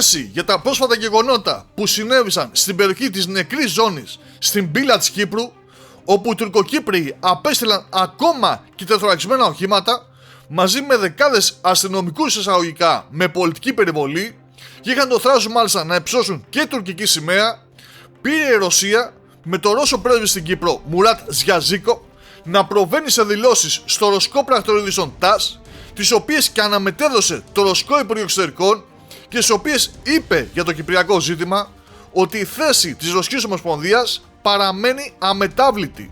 θέση για τα πρόσφατα γεγονότα που συνέβησαν στην περιοχή της νεκρής ζώνης στην πύλα της Κύπρου, όπου οι Τουρκοκύπριοι απέστειλαν ακόμα και τεθωρακισμένα οχήματα μαζί με δεκάδες αστυνομικούς εισαγωγικά με πολιτική περιβολή και είχαν το θράσος μάλιστα να υψώσουν και τουρκική σημαία, πήρε η Ρωσία με το Ρώσο πρέσβη στην Κύπρο Μουράτ Ζιαζίκο να προβαίνει σε δηλώσεις στο ρωσικό πρακτορείο ειδήσεων ΤΑΣ, τις οποίες και αναμετέδωσε το Ρωσικό Υπουργείο Εξωτερικών και στις οποίες είπε για το κυπριακό ζήτημα ότι η θέση της Ρωσικής Ομοσπονδίας παραμένει αμετάβλητη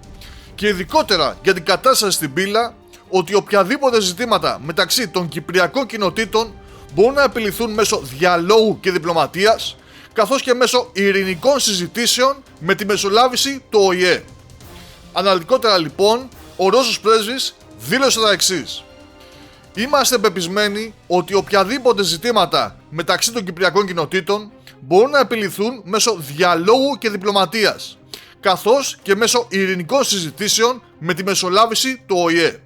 και ειδικότερα για την κατάσταση στην πύλα, ότι οποιαδήποτε ζητήματα μεταξύ των κυπριακών κοινοτήτων μπορούν να επιληθούν μέσω διαλόγου και διπλωματίας, καθώς και μέσω ειρηνικών συζητήσεων με τη μεσολάβηση του ΟΗΕ. Αναλυτικότερα λοιπόν, ο Ρώσος πρέσβης δήλωσε τα εξής: «Είμαστε πεπισμένοι ότι οποιαδήποτε ζητήματα μεταξύ των κυπριακών κοινοτήτων μπορούν να επιληθούν μέσω διαλόγου και διπλωματίας, καθώς και μέσω ειρηνικών συζητήσεων με τη μεσολάβηση του ΟΗΕ.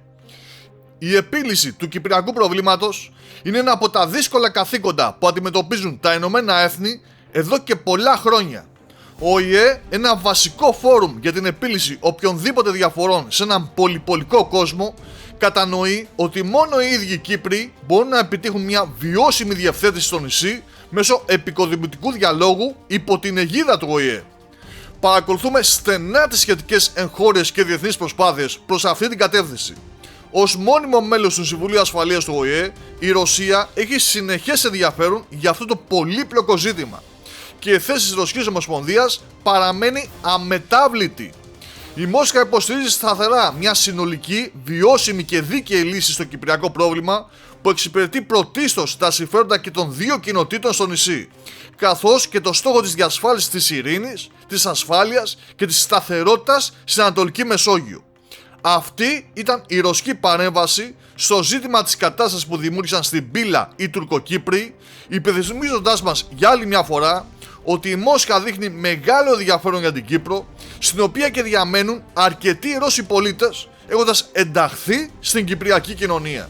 Η επίλυση του κυπριακού προβλήματος είναι ένα από τα δύσκολα καθήκοντα που αντιμετωπίζουν τα Ηνωμένα Έθνη εδώ και πολλά χρόνια. Ο ΟΗΕ, ένα βασικό φόρουμ για την επίλυση οποιονδήποτε διαφορών σε έναν πολυπολικό κόσμο, κατανοεί ότι μόνο οι ίδιοι Κύπροι μπορούν να επιτύχουν μια βιώσιμη διευθέτηση στο νησί μέσω επικοδημητικού διαλόγου υπό την αιγίδα του ΟΗΕ. Παρακολουθούμε στενά τις σχετικές εγχώριες και διεθνείς προσπάθειες προς αυτή την κατεύθυνση. Ως μόνιμο μέλος του Συμβουλίου Ασφαλείας του ΟΗΕ, η Ρωσία έχει συνεχές ενδιαφέρον για αυτό το πολύπλοκο ζήτημα και η θέση της Ρωσικής Ομοσπονδίας παραμένει αμετάβλητη. Η Μόσχα υποστηρίζει σταθερά μια συνολική, βιώσιμη και δίκαιη λύση στο κυπριακό πρόβλημα που εξυπηρετεί πρωτίστως τα συμφέροντα και των δύο κοινοτήτων στο νησί, καθώς και το στόχο της διασφάλισης της ειρήνης, της ασφάλειας και της σταθερότητας στην Ανατολική Μεσόγειο. Αυτή ήταν η ρωσική παρέμβαση στο ζήτημα της κατάστασης που δημιούργησαν στην πύλα οι Τουρκοκύπριοι, υπενθυμίζοντάς μας για άλλη μια φορά ότι η Μόσχα δείχνει μεγάλο ενδιαφέρον για την Κύπρο, στην οποία και διαμένουν αρκετοί Ρώσοι πολίτες έχοντας ενταχθεί στην κυπριακή κοινωνία.